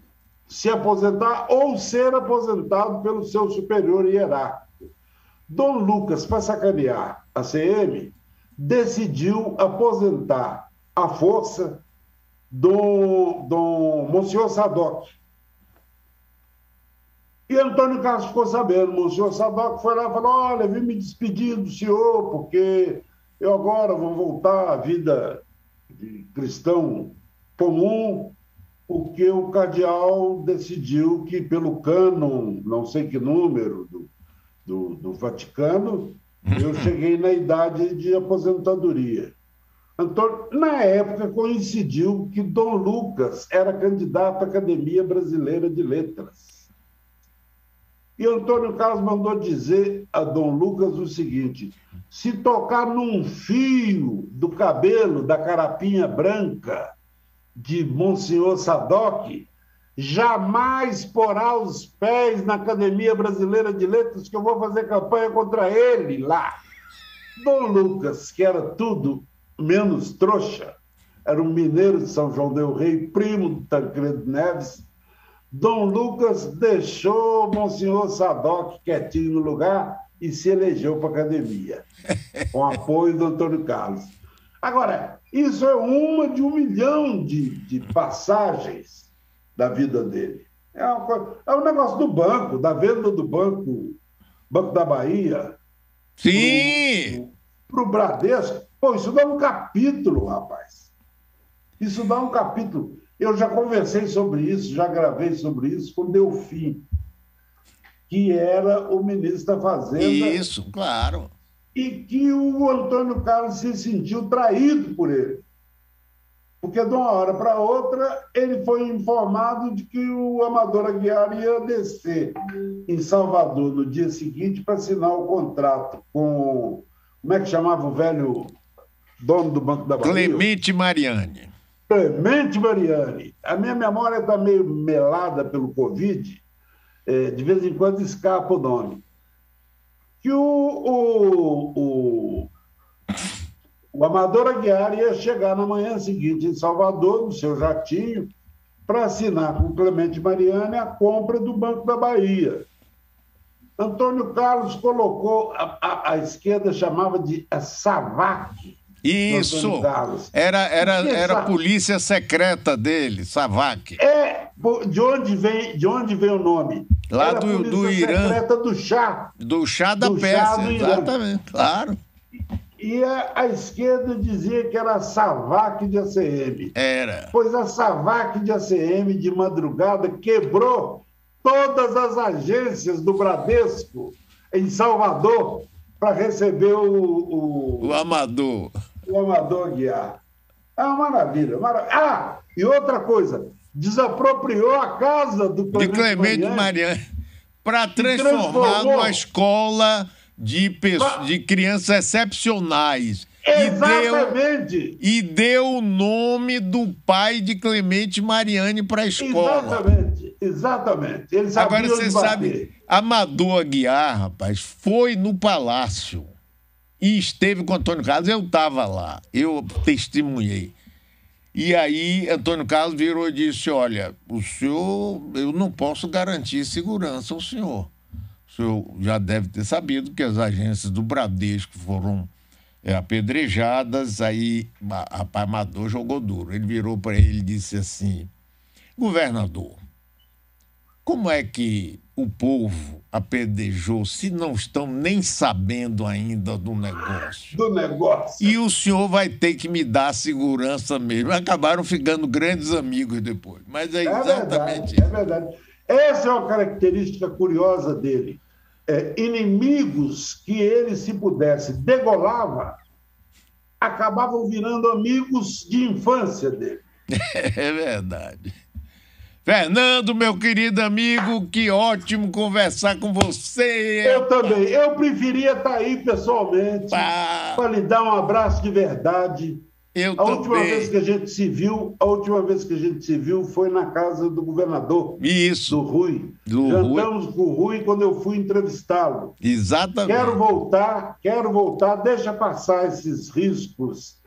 Speaker 2: se aposentar ou ser aposentado pelo seu superior hierárquico. Dom Lucas, para sacanear a CM, decidiu aposentar à força Dom Monsenhor Sadoc. E Antônio Carlos ficou sabendo. Monsenhor Sadoc foi lá e falou: olha, vim me despedir do senhor, porque eu agora vou voltar à vida de cristão comum, porque o cardeal decidiu que, pelo cânon, não sei que número do Vaticano, eu cheguei na idade de aposentadoria. Então, na época, coincidiu que Dom Lucas era candidato à Academia Brasileira de Letras. E Antônio Carlos mandou dizer a Dom Lucas o seguinte: se tocar num fio do cabelo da carapinha branca de Monsenhor Sadoc, jamais porá os pés na Academia Brasileira de Letras, que eu vou fazer campanha contra ele lá. Dom Lucas, que era tudo menos trouxa, era um mineiro de São João del Rei, primo do Tancredo Neves. Dom Lucas deixou Monsenhor Sadoc quietinho no lugar e se elegeu para a academia, com apoio do Antônio Carlos. Agora, isso é uma de 1 milhão de passagens da vida dele. É um negócio do banco, da venda do Banco da Bahia.
Speaker 1: Sim!
Speaker 2: Para o Bradesco. Pô, isso dá um capítulo, rapaz. Isso dá um capítulo. Eu já conversei sobre isso, já gravei sobre isso com Delfim, que era o ministro da Fazenda.
Speaker 1: Isso, claro.
Speaker 2: E que o Antônio Carlos se sentiu traído por ele. Porque de uma hora para outra ele foi informado de que o Amador Aguiar ia descer em Salvador no dia seguinte para assinar o contrato com... Como é que chamava o velho dono do Banco da Bahia?
Speaker 1: Clemente Mariani.
Speaker 2: Clemente Mariani. A minha memória está meio melada pelo Covid, de vez em quando escapa o nome. Que o Amador Aguiar ia chegar na manhã seguinte em Salvador, no seu jatinho, para assinar com o Clemente Mariani a compra do Banco da Bahia. Antônio Carlos colocou, a esquerda chamava de SAVAK.
Speaker 1: Isso, era a polícia secreta dele, SAVAK.
Speaker 2: De onde vem o nome?
Speaker 1: Lá
Speaker 2: era
Speaker 1: do Irã.
Speaker 2: Secreta do Chá.
Speaker 1: Do Chá da Pérsia, exatamente, claro.
Speaker 2: E a esquerda dizia que era a SAVAK de ACM.
Speaker 1: Era.
Speaker 2: Pois a SAVAK de ACM, de madrugada, quebrou todas as agências do Bradesco em Salvador para receber o
Speaker 1: Amador.
Speaker 2: O Amador Aguiar. É uma maravilha. E outra coisa, desapropriou a casa do
Speaker 1: Clemente Mariani para transformar numa escola de crianças excepcionais.
Speaker 2: Exatamente.
Speaker 1: E deu o nome do pai de Clemente Mariani para a escola.
Speaker 2: Exatamente. Ele sabia.
Speaker 1: Agora você sabe, Amador Aguiar, rapaz, foi no Palácio e esteve com Antônio Carlos. Eu estava lá, eu testemunhei. E aí Antônio Carlos virou e disse, olha, o senhor, eu não posso garantir segurança ao senhor. O senhor já deve ter sabido que as agências do Bradesco foram apedrejadas, aí a Amador jogou duro. Ele virou para ele e disse assim, governador, como é que o povo apedrejou se não estão nem sabendo ainda do negócio?
Speaker 2: Do negócio.
Speaker 1: E o senhor vai ter que me dar segurança mesmo. Acabaram ficando grandes amigos depois. Mas é exatamente isso.
Speaker 2: É verdade. Essa é uma característica curiosa dele. Inimigos que ele, se pudesse, degolava, acabavam virando amigos de infância dele.
Speaker 1: É verdade. Fernando, meu querido amigo, que ótimo conversar com você.
Speaker 2: Eu também. Eu preferia estar aí pessoalmente para lhe dar um abraço de verdade. A última vez que a gente se viu foi na casa do governador.
Speaker 1: Isso.
Speaker 2: Do Rui. Jantamos com o Rui quando eu fui entrevistá-lo.
Speaker 1: Exatamente.
Speaker 2: Quero voltar, deixa passar esses riscos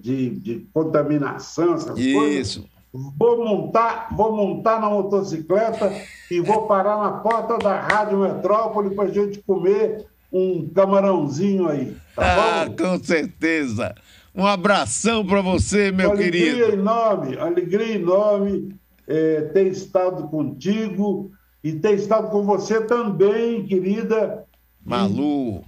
Speaker 2: de contaminação, essas coisas.
Speaker 1: Isso.
Speaker 2: Vou montar na motocicleta e vou parar na porta da Rádio Metrópole para a gente comer um camarãozinho aí, tá bom?
Speaker 1: Com certeza. Um abração para você, meu querido.
Speaker 2: Alegria enorme ter estado contigo e ter estado com você também, querida
Speaker 1: Malu.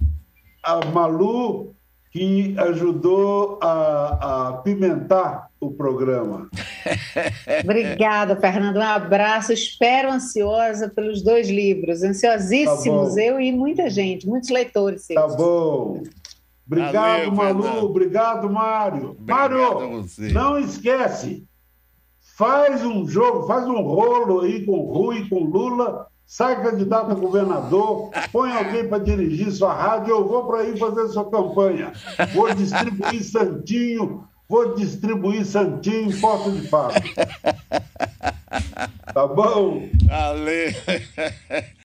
Speaker 2: A Malu, que ajudou a pimentar o programa.
Speaker 3: Obrigada, Fernando. Um abraço. Espero ansiosa pelos 2 livros. Ansiosíssimos, eu e muita gente, muitos leitores seus.
Speaker 2: Tá bom. Obrigado, Malu. Fernando. Obrigado, Mário. Mário, não esquece. Faz um jogo, faz um rolo aí com o Rui, com o Lula, sai candidato a governador, põe alguém para dirigir sua rádio, eu vou para aí fazer sua campanha. Vou distribuir Santinho em Porta de Fábrica. Tá bom?
Speaker 1: Valeu.